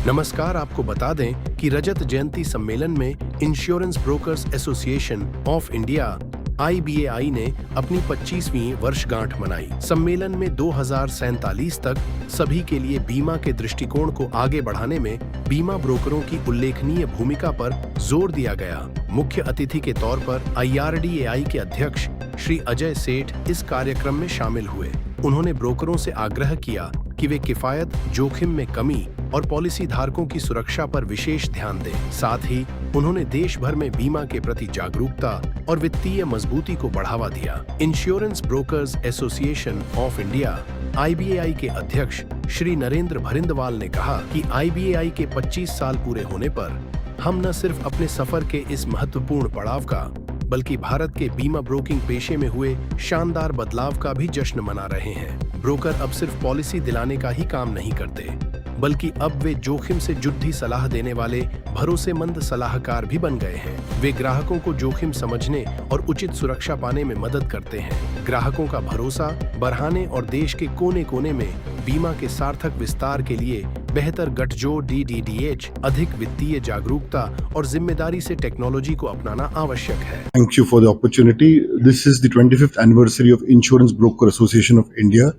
नमस्कार, आपको बता दें कि रजत जयंती सम्मेलन में insurance brokers association of India (IBAI) ने अपनी 25वीं वर्षगांठ मनाई। सम्मेलन में 2047 तक सभी के लिए बीमा के दृष्टिकोण को आगे बढ़ाने में बीमा ब्रोकरों की उल्लेखनीय भूमिका पर जोर दिया गया। मुख्य अतिथि के तौर पर IRDAI के अध्यक्ष श्री अजय सेठ इस कार्यक्रम में शामिल हुए। उन्होंने ब्रोकरों से आग्रह किया कि वे किफायत, जोखिम में कमी और पॉलिसी धारकों की सुरक्षा पर विशेष ध्यान दें। साथ ही उन्होंने देश भर में बीमा के प्रति जागरूकता और वित्तीय मजबूती को बढ़ावा दिया। Insurance brokers association of India (IBAI) के अध्यक्ष श्री नरेंद्र भरिंदवाल ने कहा कि IBAI के 25 साल पूरे होने पर हम न सिर्फ अपने सफर के इस महत्वपूर्ण पड़ाव का, बल्कि भारत के बीमा ब्रोकिंग पेशे में हुए शानदार बदलाव का भी जश्न मना रहे हैं। ब्रोकर अब सिर्फ पॉलिसी दिलाने का ही काम नहीं करते, बल्कि अब वे जोखिम से जुड़ी सलाह देने वाले भरोसेमंद सलाहकार भी बन गए हैं। वे ग्राहकों को जोखिम समझने और उचित सुरक्षा पाने में मदद करते हैं। ग्राहकों का भरोसा बढ़ाने और देश के कोने-कोने में बीमा के सार्थक विस्तार के लिए बेहतर गठजोड़ DDDH, अधिक वित्तीय जागरूकता और जिम्मेदारी से टेक्नोलॉजी को अपनाना आवश्यक है। Thank you for the opportunity. This is the 25th anniversary of Insurance Broker Association of India,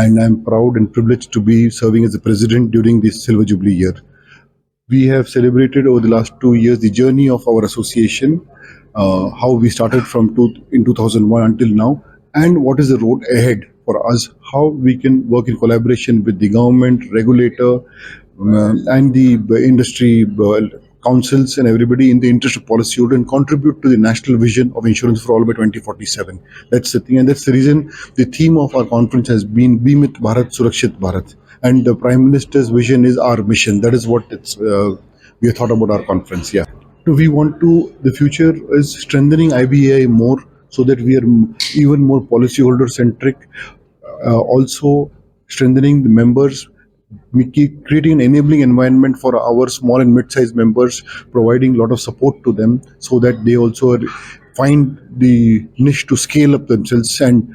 and I'm proud and privileged to be serving as the president during this Silver Jubilee year. We have celebrated over the last 2 years the journey of our association, how we started from in 2001 until now, and what is the road ahead for us, how we can work in collaboration with the government, regulator, and the industry councils and everybody in the interest of policyholder and contribute to the national vision of insurance for all by 2047. That's the thing, and that's the reason the theme of our conference has been Beemit Bharat, Surakshit Bharat, and the Prime Minister's vision is our mission. That is what we have thought about our conference. Yeah, we want to. The future is strengthening IBAI more so that we are even more policyholder centric. Also strengthening the members. We keep creating an enabling environment for our small and mid-sized members, providing a lot of support to them so that they also find the niche to scale up themselves and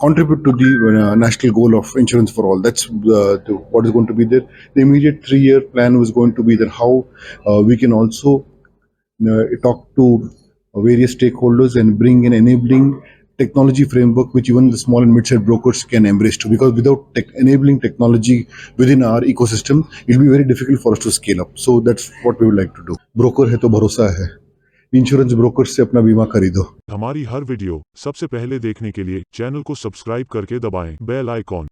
contribute to the national goal of insurance for all. That's what is going to be there. The immediate 3-year plan was going to be that how we can also talk to various stakeholders and bring an enabling technology framework which even the small and mid-sized brokers can embrace too, because without enabling technology within our ecosystem, it will be very difficult for us to scale up. So that's what we would like to do. Broker है तो भरोसा है। Insurance broker से अपना बीमा खरीदो। हमारी हर video सबसे पहले देखने के लिए चैनल को सब्सक्राइब करके दबाएं बेल आइकॉन।